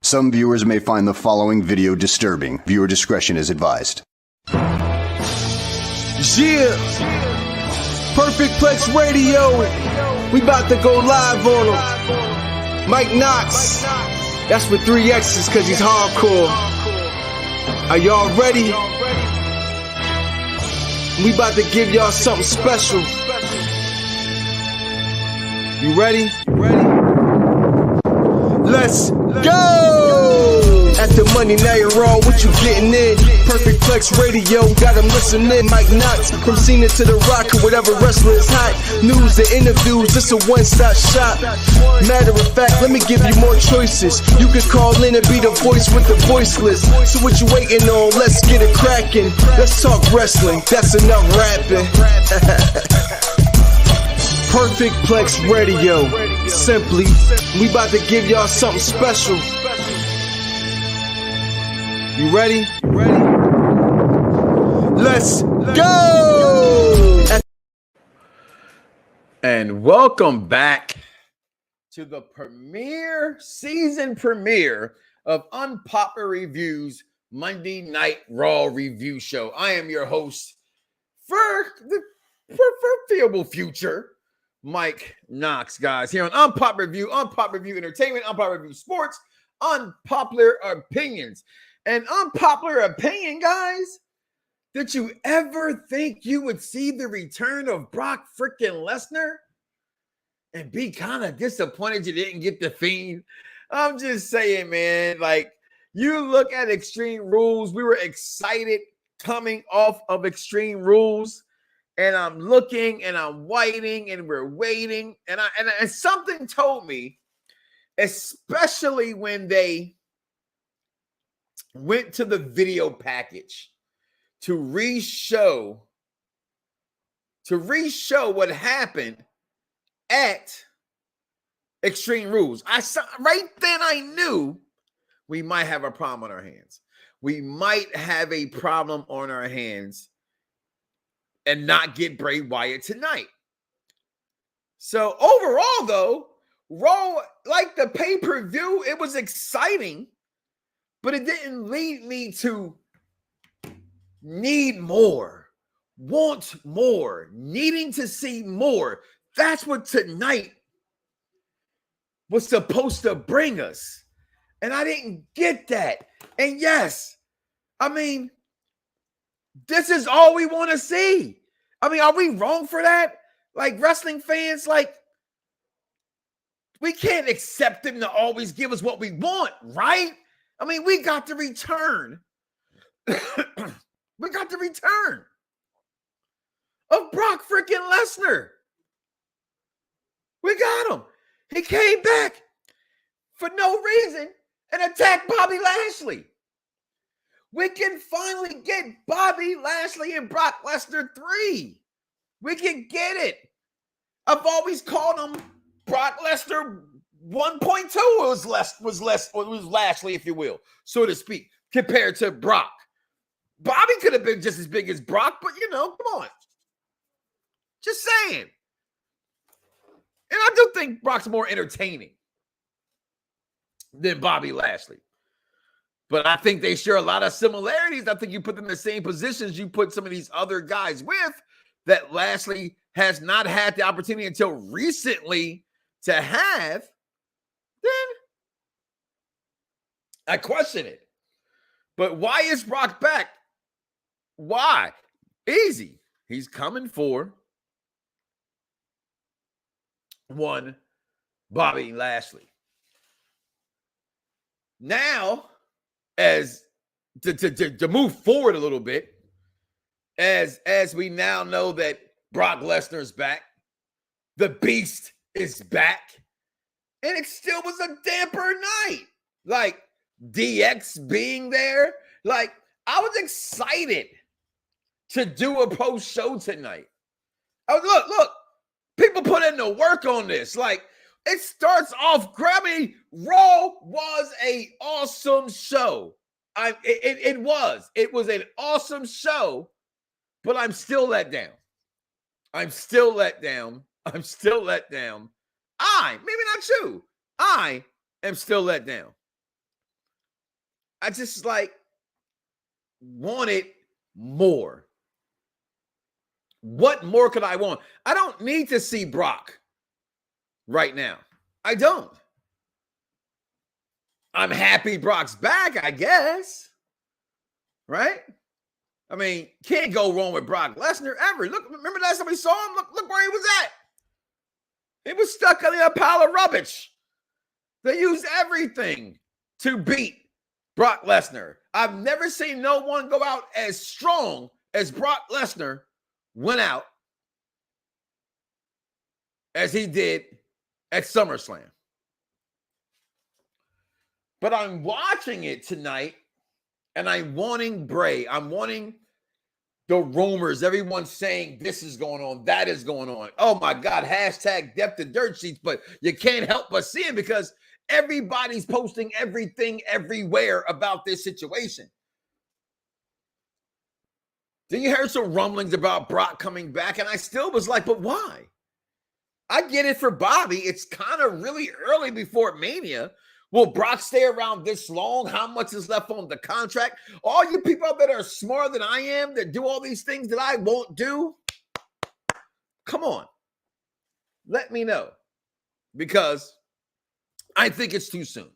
Some viewers may find the following video disturbing. Viewer discretion is advised. Yeah, Perfect Plex Radio. We about to go live on him. Mike Knoxxx. That's with 3 X's cause he's hardcore. Are y'all ready? We about to give y'all something special. You ready? Let's go! At the money, now you're all what you getting in. Perfect Plex Radio, got them listening. Mike Knoxxx, from Cena to The Rock, or whatever wrestler is hot. News to interviews, it's a one-stop shop. Matter of fact, let me give you more choices. You can call in and be the voice with the voiceless. So what you waiting on? Let's get it cracking. Let's talk wrestling, that's enough rapping. Perfect Plex Radio. Simply, we about to give y'all something special. You ready? Let's go! And welcome back to the season premiere of Unpopular Reviews Monday Night Raw Review Show. I am your host for the foreseeable future, Mike Knoxxx, guys, here on Unpopular Review Entertainment, Unpopular Review Sports, Unpopular Opinions. And unpopular opinion, guys, did you ever think you would see the return of Brock freaking Lesnar and be kind of disappointed you didn't get the Fiend? I'm just saying, man, like, you look at Extreme Rules, we were excited coming off of Extreme Rules. And I'm looking and I'm waiting and we're waiting. And something told me, especially when they went to the video package to re-show what happened at Extreme Rules. Right then I knew we might have a problem on our hands. We might have a problem on our hands and not get Bray Wyatt tonight. So overall, though, Raw, like the pay-per-view, it was exciting, but it didn't lead me to need more, want more, needing to see more. That's what tonight was supposed to bring us. And I didn't get that. And yes, I mean, this is all we want to see. I mean, are we wrong for that? Like, wrestling fans, like, we can't accept them to always give us what we want, right? I mean, we got the return. We got the return of Brock freaking Lesnar. We got him. He came back for no reason and attacked Bobby Lashley. We can finally get Bobby Lashley and Brock Lesnar 3. We can get it. I've always called him Brock Lesnar 1.2. It was Lashley, if you will, so to speak, compared to Brock. Bobby could have been just as big as Brock, but come on. Just saying. And I do think Brock's more entertaining than Bobby Lashley. But I think they share a lot of similarities. I think you put them in the same positions you put some of these other guys with that Lashley has not had the opportunity until recently to have. Then I question it. But why is Brock back? Why? Easy. He's coming for one Bobby Lashley. Now, as to move forward a little bit, as we now know that Brock Lesnar is back, the Beast is back, and it still was a damper night. Like DX being there, like I was excited to do a post show tonight. Look, people put in the work on this. Like, it starts off grabbing. Raw was an awesome show. It was an awesome show, but I'm still let down. Maybe not you. I am still let down. I just wanted more. What more could I want? I don't need to see Brock right now. I don't. I'm happy Brock's back, I guess. Right? I mean, can't go wrong with Brock Lesnar ever. Look, remember last time we saw him? Look where he was at. He was stuck in a pile of rubbish. They used everything to beat Brock Lesnar. I've never seen no one go out as strong as Brock Lesnar went out as he did at SummerSlam. But I'm watching it tonight, and I'm wanting Bray. I'm wanting the rumors. Everyone's saying this is going on, that is going on. Oh, my God, hashtag depth of dirt sheets. But you can't help but see it because everybody's posting everything everywhere about this situation. Then you heard some rumblings about Brock coming back, and I still was like, but why? I get it for Bobby. It's kind of really early before Mania. Will Brock stay around this long? How much is left on the contract? All you people that are smarter than I am that do all these things that I won't do, come on. Let me know. Because I think it's too soon.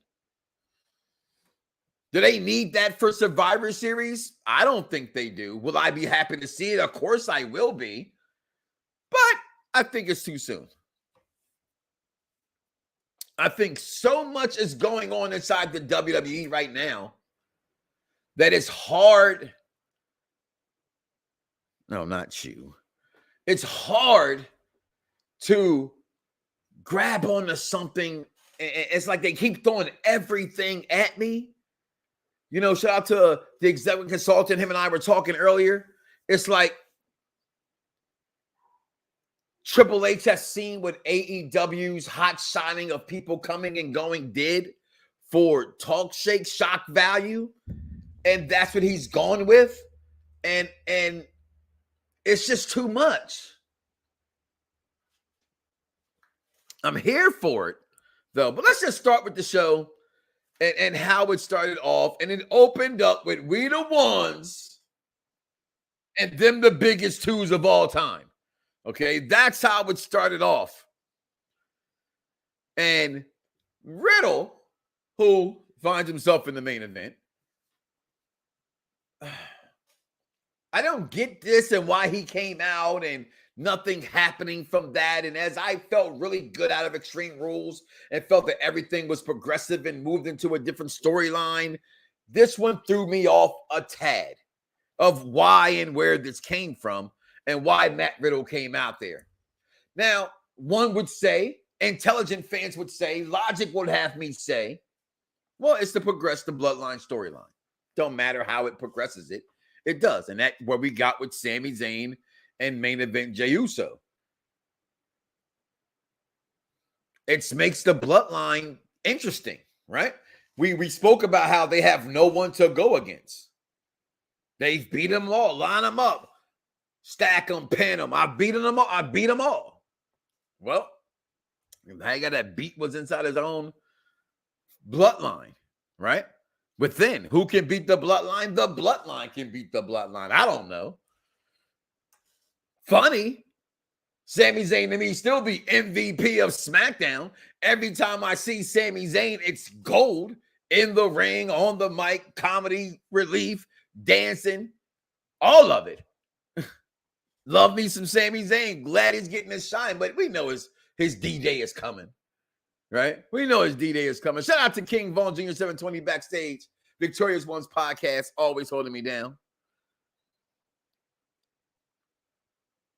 Do they need that for Survivor Series? I don't think they do. Will I be happy to see it? Of course I will be. But I think it's too soon. I think so much is going on inside the WWE right now that it's hard. No, not you. It's hard to grab onto something. It's like they keep throwing everything at me. You know, shout out to the executive consultant. Him and I were talking earlier. It's like Triple H has seen what AEW's hot shining of people coming and going did for talk shake shock value. And that's what he's gone with. And it's just too much. I'm here for it, though. But let's just start with the show and how it started off. And it opened up with We the Ones and them the biggest twos of all time. Okay, that's how it started off. And Riddle, who finds himself in the main event, I don't get this and why he came out and nothing happening from that. And as I felt really good out of Extreme Rules and felt that everything was progressive and moved into a different storyline, this one threw me off a tad of why and where this came from. And why Matt Riddle came out there. Now, one would say, intelligent fans would say, logic would have me say, well, it's to progress the Bloodline storyline. Don't matter how it progresses it. It does. And that's what we got with Sami Zayn and main event Jey Uso. It makes the Bloodline interesting, right? We spoke about how they have no one to go against. They've beat them all, line them up. Stack them, pin them. I beat them all. I beat them all. Well, I got that beat was inside his own bloodline, right? Within. Who can beat the bloodline? The bloodline can beat the bloodline. I don't know. Funny. Sami Zayn to me still the MVP of SmackDown. Every time I see Sami Zayn, it's gold in the ring, on the mic, comedy, relief, dancing, all of it. Love me some Sami Zayn. Glad he's getting his shine, but we know his D-Day is coming, right? We know his D-Day is coming. Shout out to King Vaughn Jr. 720 backstage. Victorious Ones podcast, always holding me down.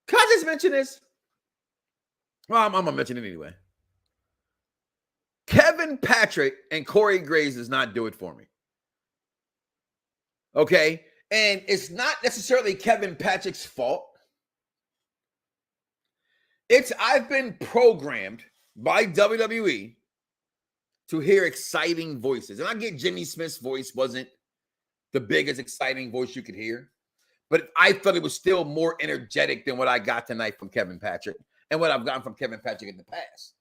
Can I just mention this? Well, I'm going to mention it anyway. Kevin Patrick and Corey Graves does not do it for me. Okay? And it's not necessarily Kevin Patrick's fault. I've been programmed by WWE to hear exciting voices. And I get Jimmy Smith's voice wasn't the biggest exciting voice you could hear. But I thought it was still more energetic than what I got tonight from Kevin Patrick and what I've gotten from Kevin Patrick in the past.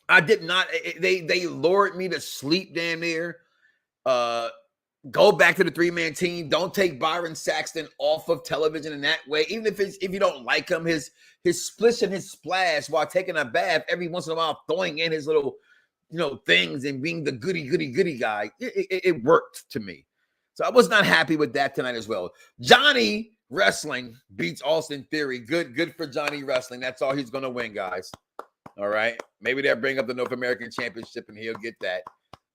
I did not. They lured me to sleep damn near. Go back to the 3-man team. Don't take Byron Saxton off of television in that way. Even if you don't like him, his splish and his splash while taking a bath every once in a while, throwing in his little, things and being the goody guy, it worked to me. So I was not happy with that tonight as well. Johnny Wrestling beats Austin Theory. Good for Johnny Wrestling. That's all he's going to win, guys. All right. Maybe they'll bring up the North American Championship and he'll get that.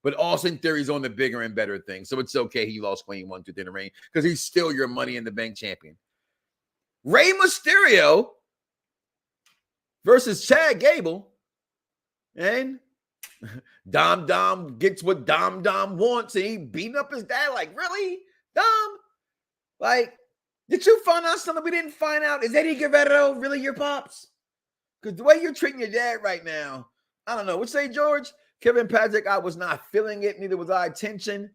But Austin Theory's on the bigger and better thing. So it's okay he lost clean 1-2 in the ring because he's still your Money in the Bank champion. Rey Mysterio versus Chad Gable. And Dom gets what Dom wants, and he beating up his dad. Like, really? Dom? Like, did you find out something we didn't find out? Is Eddie Guerrero really your pops? Because the way you're treating your dad right now, I don't know. What you say, George? Kevin Patrick, I was not feeling it. Neither was I. Tension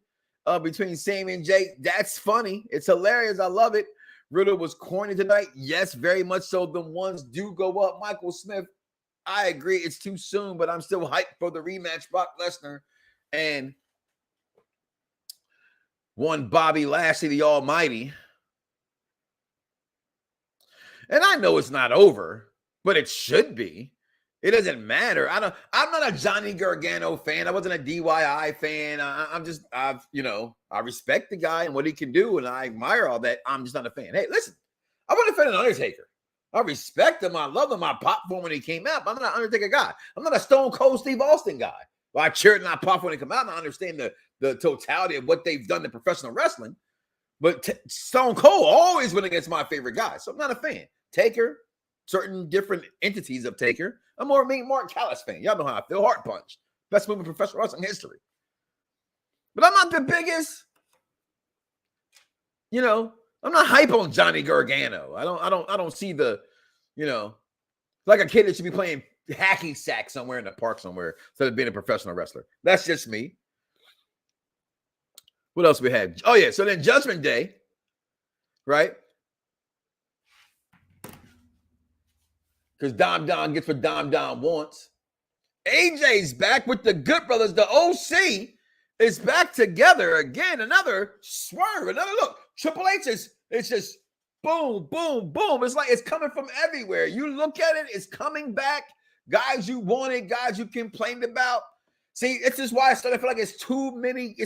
between Sami and Jay. That's funny. It's hilarious. I love it. Riddle was corny tonight. Yes, very much so. The ones do go up. Michael Smith, I agree. It's too soon, but I'm still hyped for the rematch. Brock Lesnar and one Bobby Lashley, the Almighty. And I know it's not over, but it should be. It doesn't matter. I'm not a Johnny Gargano fan. I wasn't a DIY fan. I respect the guy and what he can do, and I admire all that. I'm just not a fan. Hey, listen, I want to defend an Undertaker. I respect him. I love him. I popped for him when he came out, but I'm not an Undertaker guy. I'm not a Stone Cold Steve Austin guy. Well, I cheered and I popped when he came out, and I understand the totality of what they've done to professional wrestling. But Stone Cold always went against my favorite guy, so I'm not a fan. Taker, certain different entities of Taker. I'm more Mark Callis fan. Y'all know how I feel. Heart punch. Best move in professional wrestling history. But I'm not the biggest, I'm not hype on Johnny Gargano. I don't see the, like a kid that should be playing hacky sack somewhere in the park somewhere instead of being a professional wrestler. That's just me. What else we had? Oh, yeah. So then Judgment Day, right? Because Dom gets what Dom wants. AJ's back with the Good Brothers. The OC is back together again. Another swerve. Another look. Triple H it's just boom, boom, boom. It's like it's coming from everywhere. You look at it, it's coming back. Guys you wanted, guys you complained about. See, this is why I started to feel like it's too many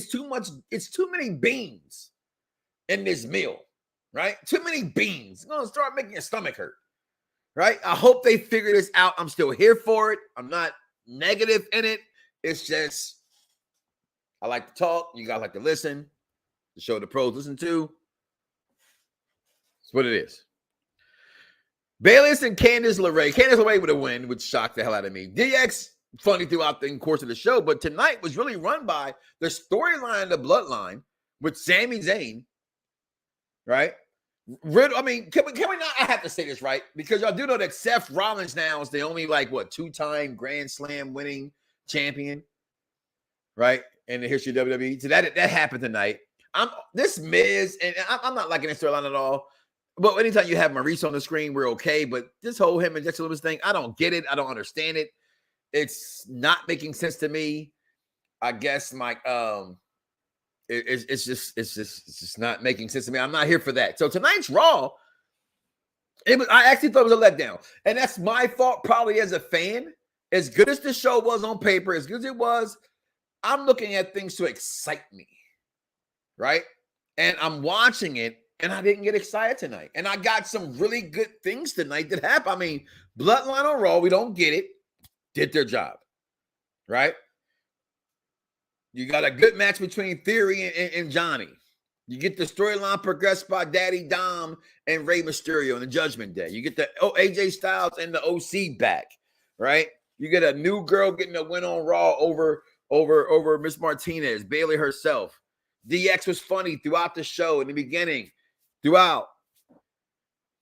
beans in this meal, right? Too many beans. It's going to start making your stomach hurt. Right? I hope they figure this out. I'm still here for it. I'm not negative in it. It's just, I like to talk. You guys like to listen. The show the pros listen to. That's what it is. Bayless and Candice LeRae. Candice LeRae with a win, which shocked the hell out of me. DX, funny throughout the course of the show, but tonight was really run by the storyline, the bloodline with Sami Zayn, right? Riddle, can we not? I have to say this, right? Because y'all do know that Seth Rollins now is the only 2-time Grand Slam winning champion, right? In the history of WWE. So that happened tonight. This Miz, and I'm not liking this storyline at all. But anytime you have Maurice on the screen, we're okay. But this whole him and Dexter Lumis thing, I don't get it. I don't understand it. It's not making sense to me. I guess it's just not making sense to me. I'm not here for that. So tonight's Raw, I actually thought it was a letdown. And that's my fault probably as a fan. As good as the show was on paper, as good as it was, I'm looking at things to excite me, right? And I'm watching it, and I didn't get excited tonight. And I got some really good things tonight that happened. Bloodline on Raw, we don't get it, did their job, right? You got a good match between Theory and Johnny. You get the storyline progressed by Daddy Dom and Rey Mysterio in the Judgment Day. You get the AJ Styles and the OC back, right? You get a new girl getting a win on Raw over Miss Martinez, Bayley herself. DX was funny throughout the show in the beginning, throughout.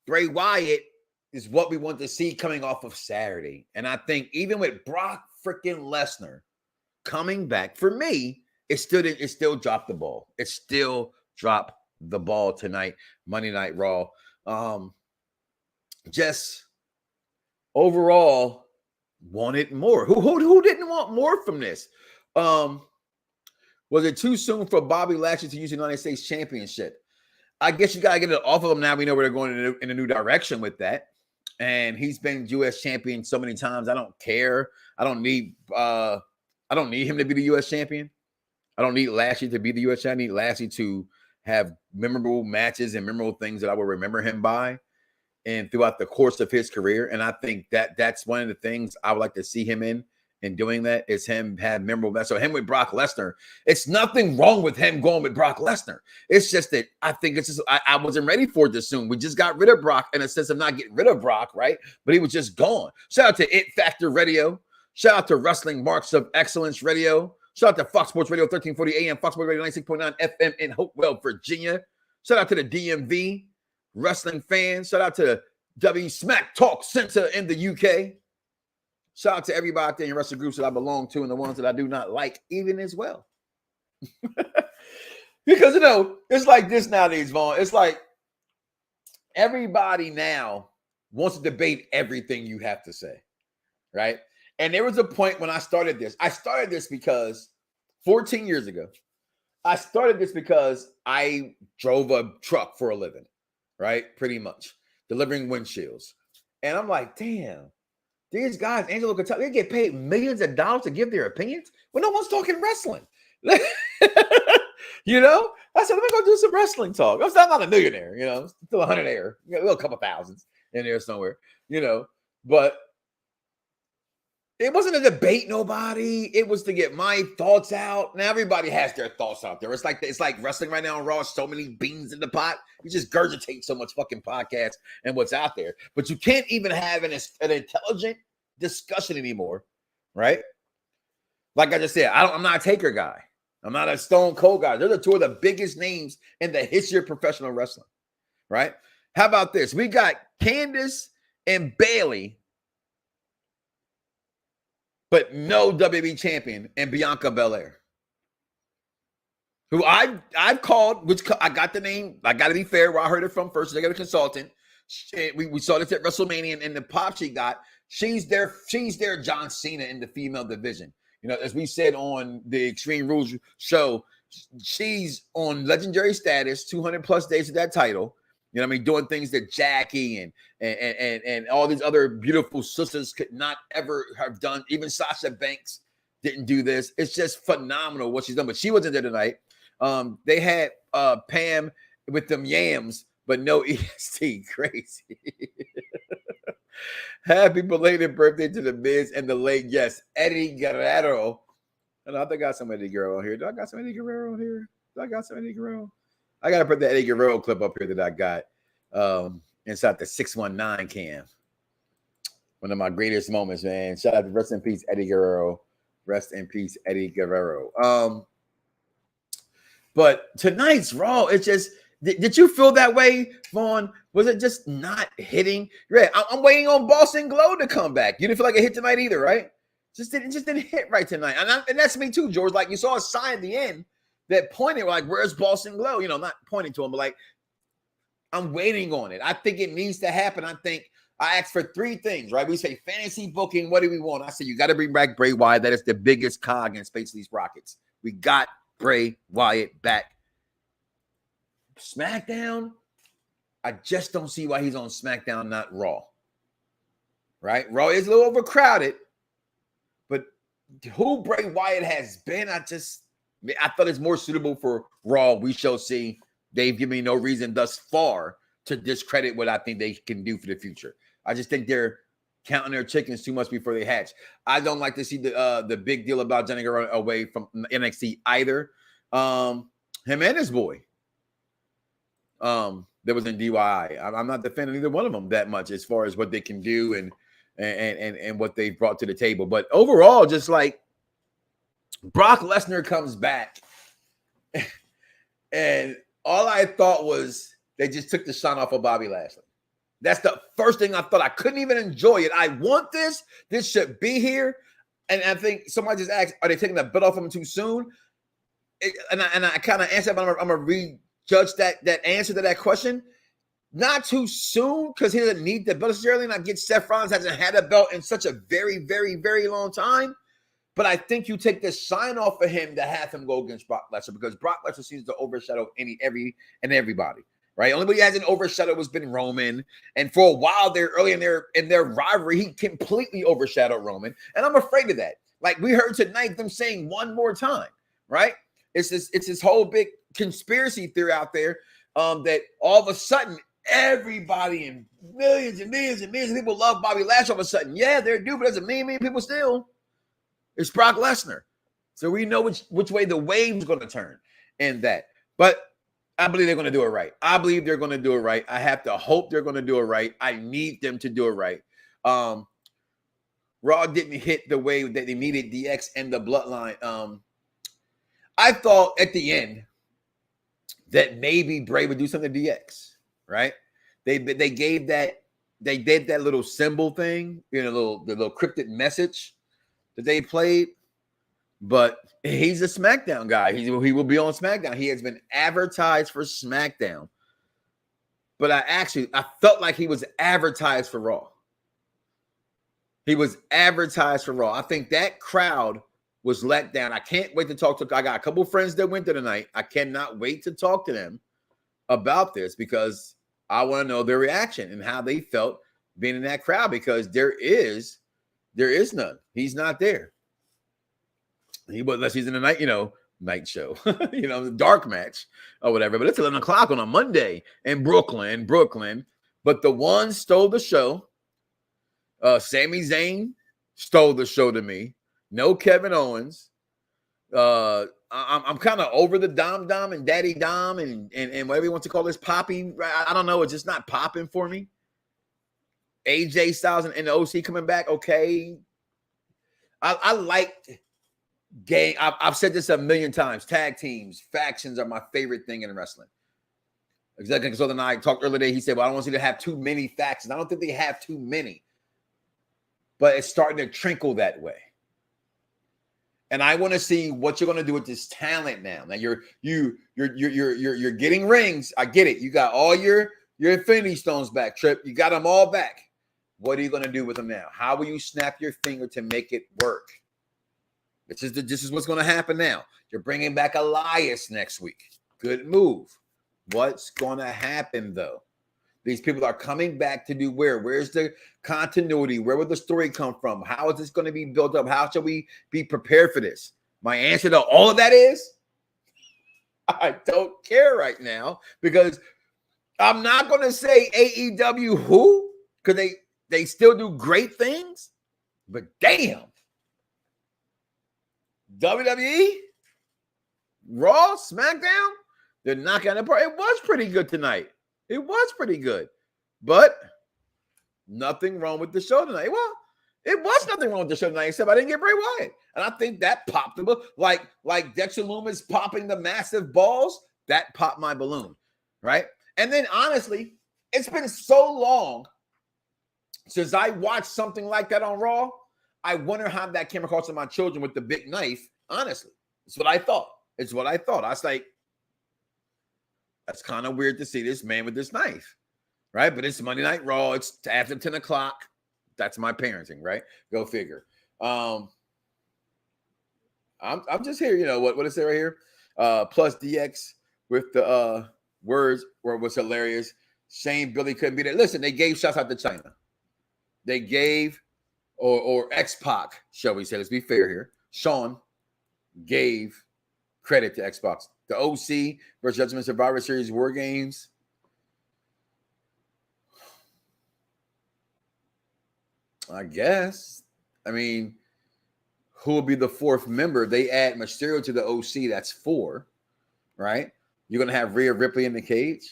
Bray Wyatt is what we want to see coming off of Saturday. And I think even with Brock freaking Lesnar coming back, for me, it still dropped the ball. It still dropped the ball tonight, Monday Night Raw. Just overall wanted more. Who didn't want more from this? Was it too soon for Bobby Lashley to use the United States Championship? I guess you got to get it off of him now. We know where they're going in a new direction with that. And he's been U.S. champion so many times. I don't care. I don't need him to be the U.S. champion. I don't need Lashley to be the U.S. champion. I need Lashley to have memorable matches and memorable things that I will remember him by and throughout the course of his career. And I think that's one of the things I would like to see him in doing that is him have memorable matches. So him with Brock Lesnar, it's nothing wrong with him going with Brock Lesnar. It's just that I think it's just I wasn't ready for it this soon. We just got rid of Brock in a sense of not getting rid of Brock, right? But he was just gone. Shout out to It Factor Radio. Shout out to Wrestling Marks of Excellence Radio. Shout out to Fox Sports Radio 1340 AM, Fox Sports Radio 96.9 FM in Hopewell, Virginia. Shout out to the DMV wrestling fans. Shout out to W Smack Talk Center in the UK. Shout out to everybody out there in wrestling groups that I belong to and the ones that I do not like even as well. Because, it's like this nowadays, Vaughn. It's like everybody now wants to debate everything you have to say, right? And there was a point when I started this. I started this because 14 years ago, I started this because I drove a truck for a living, right? Pretty much delivering windshields. And I'm like, damn, these guys, Angelo Cataldo, they get paid millions of dollars to give their opinions when no one's talking wrestling. I said, let me go do some wrestling talk. I'm not a millionaire, still 100 there, a couple thousands in there somewhere, but it wasn't a debate, nobody. It was to get my thoughts out. Now everybody has their thoughts out there. It's like wrestling right now on Raw. So many beans in the pot. You just gurgitate so much fucking podcast and what's out there. But you can't even have an intelligent discussion anymore, right? Like I just said, I'm not a Taker guy. I'm not a Stone Cold guy. They're the two of the biggest names in the history of professional wrestling, right? How about this? We got Candice and Bayley, but no WWE champion, and Bianca Belair, who I've called, which I got the name. I got to be fair, where I heard it from first. I got a consultant. We saw this at WrestleMania, and the pop she got. She's their John Cena in the female division. As we said on the Extreme Rules show, she's on legendary status, 200 plus days of that title. Doing things that Jackie and all these other beautiful sisters could not ever have done. Even Sasha Banks didn't do this. It's just phenomenal what she's done. But she wasn't there tonight. They had Pam with them yams, but no EST. Crazy. Happy belated birthday to the Miz and the late, yes, Eddie Guerrero. And I think I got some Eddie Guerrero on here. Do I got some Eddie Guerrero on here? I got to put the Eddie Guerrero clip up here that I got inside the 619 cam. One of my greatest moments, man. Shout out to rest in peace, Eddie Guerrero. Rest in peace, Eddie Guerrero. But tonight's Raw, it's just, did you feel that way, Vaughn? Was it just not hitting? Right. I'm waiting on Boston Glow to come back. You didn't feel like it hit tonight either, right? Just didn't hit right tonight. And that's me too, George. Like you saw a sign at the end that pointed, like, where's Boston Glow? Not pointing to him, but like, I'm waiting on it. I think it needs to happen. I asked for three things, right? We say fantasy booking. What do we want? I said, you got to bring back Bray Wyatt. That is the biggest cog in Space These Rockets. We got Bray Wyatt back. SmackDown, I just don't see why he's on SmackDown, not Raw. Right? Raw is a little overcrowded, but who Bray Wyatt has been, I thought it's more suitable for Raw. We shall see. They've given me no reason thus far to discredit what I think they can do for the future. I just think they're counting their chickens too much before they hatch. I don't like to see the big deal about Johnny Gargano away from NXT either. Him and his boy. That was in DIY. I'm not defending either one of them that much as far as what they can do and what they've brought to the table. But overall, just like Brock Lesnar comes back, and all I thought was they just took the shine off of Bobby Lashley. That's the first thing I thought. I couldn't even enjoy it. I want this. This should be here. And I think somebody just asked, are they taking the belt off him too soon? And I kind of answered, but I'm going to rejudge that answer to that question. Not too soon, because he doesn't need the belt necessarily. And I get Seth Rollins hasn't had a belt in such a very, very, very long time. But I think you take the shine off of him to have him go against Brock Lesnar, because Brock Lesnar seems to overshadow everybody, right? Only one he hasn't overshadowed has been Roman, and for a while there, early in their rivalry, he completely overshadowed Roman, and I'm afraid of that. Like we heard tonight, them saying one more time, right? It's this whole big conspiracy theory out there that all of a sudden everybody and millions and millions and millions of people love Bobby Lashley. All of a sudden, yeah, they're due, but there's a million people still. It's Brock Lesnar. So we know which way the wave's going to turn in that. But I believe they're going to do it right. I believe they're going to do it right. I have to hope they're going to do it right. I need them to do it right. Raw didn't hit the way that they needed DX and the Bloodline. I thought at the end that maybe Bray would do something to DX, right? They did that little symbol thing, the little cryptic message that they played, but he's a SmackDown guy. He will be on SmackDown. He has been advertised for SmackDown, but I felt like he was advertised for Raw. He was advertised for Raw. I think that crowd was let down. I can't wait to talk to. I got a couple friends that went there tonight. I cannot wait to talk to them about this because I want to know their reaction and how they felt being in that crowd, because there is none. He's not there. Unless he's in the night, night show, the dark match or whatever. But it's 11 o'clock on a Monday in Brooklyn. But the one stole the show. Sami Zayn stole the show to me. No Kevin Owens. I'm kind of over the Dom and Daddy Dom and whatever you want to call this popping. I don't know. It's just not popping for me. AJ Styles and the OC coming back. Okay. I like game. I've said this a million times. Tag teams, factions are my favorite thing in wrestling. Exactly. So then I talked earlier today. He said, well, I don't want you to have too many factions. I don't think they have too many. But it's starting to trickle that way. And I want to see what you're going to do with this talent now. Now you're getting rings. I get it. You got all your Infinity Stones back, Trip. You got them all back. What are you going to do with them now? How will you snap your finger to make it work? This is what's going to happen now. You're bringing back Elias next week. Good move. What's going to happen, though? These people are coming back to do where? Where's the continuity? Where will the story come from? How is this going to be built up? How shall we be prepared for this? My answer to all of that is I don't care right now, because I'm not going to say AEW who, because they still do great things, but damn. WWE, Raw, SmackDown, they're knocking it apart. It was pretty good tonight. It was pretty good, but nothing wrong with the show tonight. Well, it was nothing wrong with the show tonight, except I didn't get Bray Wyatt. And I think that popped the balloon. Like Dexter Lumis popping the massive balls, that popped my balloon, right? And then, honestly, it's been so long since I watched something like that on Raw. I wonder how that came across to my children with the big knife. Honestly, it's what I thought. I was like, that's kind of weird to see this man with this knife, right? But it's Monday Night Raw. It's after 10 o'clock. That's my parenting, right? Go figure. I'm just here. What is it right here? Plus DX with the words was hilarious. Shane Billy couldn't be there. Listen, they gave shots out to China. They gave, or X-Pac, shall we say. Let's be fair here. Sean gave credit to Xbox. The OC versus Judgment Survivor Series War Games. I guess. I mean, who will be the fourth member? They add Mysterio to the OC. That's 4, right? You're going to have Rhea Ripley in the cage.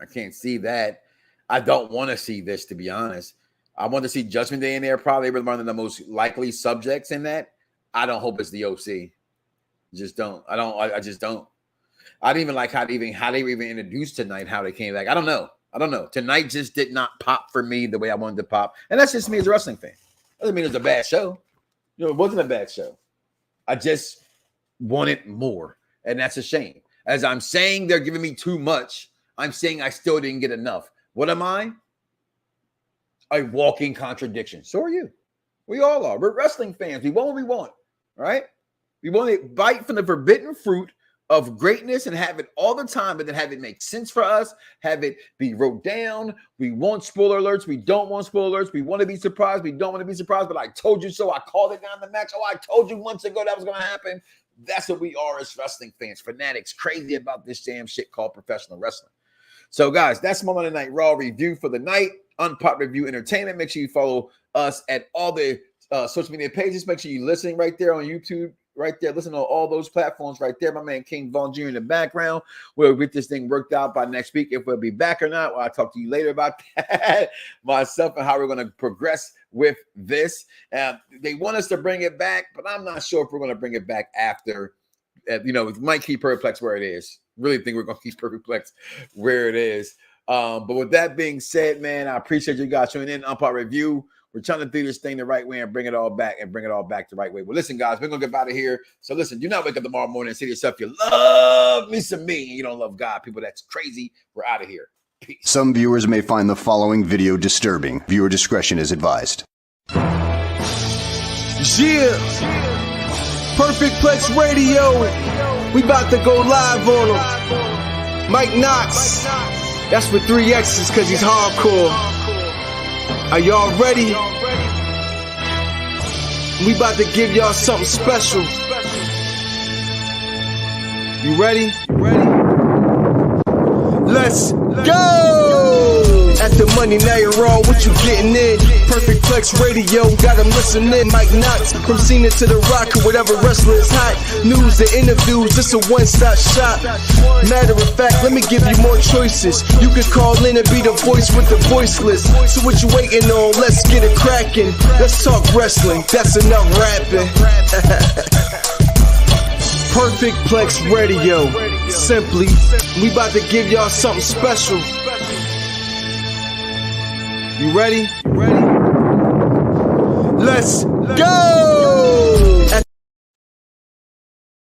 I can't see that. I don't want to see this, to be honest. I want to see Judgment Day in there. Probably one of the most likely subjects in that. I don't hope it's the OC. Just don't. I just don't. I didn't even like how they were even introduced tonight, how they came back. I don't know. Tonight just did not pop for me the way I wanted to pop. And that's just me as a wrestling fan. Doesn't mean it was a bad show. It wasn't a bad show. I just wanted more. And that's a shame. As I'm saying they're giving me too much, I'm saying I still didn't get enough. What am I? A walking contradiction. So are you. We all are. We're wrestling fans. We want what we want, right? We want to bite from the forbidden fruit of greatness and have it all the time, but then have it make sense for us, have it be wrote down. We want spoiler alerts. We don't want spoiler alerts. We want to be surprised. We don't want to be surprised, but I told you so. I called it down the match. Oh, I told you months ago that was going to happen. That's what we are as wrestling fans, fanatics, crazy about this damn shit called professional wrestling. So, guys, that's my Monday Night Raw review for the night. Unpop Review Entertainment. Make sure you follow us at all the social media pages. Make sure you're listening right there on YouTube. Right there, listen to all those platforms right there. My man King Von Jr. in the background. We'll get this thing worked out by next week. If we'll be back or not, well, I'll talk to you later about that. Myself and how we're going to progress with this. They want us to bring it back, but I'm not sure if we're going to bring it back after. We might keep Perfect Plex where it is. Really think we're going to keep Perfect Plex where it is. But with that being said, man, I appreciate you guys tuning in. Unpop Review. We're trying to do this thing the right way and bring it all back the right way. Well, listen, guys, we're going to get out of here. So listen, do not wake up tomorrow morning and say to yourself, you love me some me, and you don't love God. People, that's crazy. We're out of here. Peace. Some viewers may find the following video disturbing. Viewer discretion is advised. Yeah. Perfect Plex Radio. We about to go live on him. Mike Knoxxx. That's with 3 X's because he's hardcore. Are y'all ready? We about to give y'all something special. You ready? Let's go! At the Monday Night Raw, what you getting in? Perfect Plex Radio, got them listening. Mike Knoxxx, from Cena to The Rock, or whatever wrestler is hot. News and interviews, this a one-stop shop. Matter of fact, let me give you more choices. You could call in and be the voice with the voiceless. So what you waiting on? Let's get it cracking. Let's talk wrestling, that's enough rapping. Perfect Plex Radio. Simply, we about to give y'all something special. You ready? Let's go!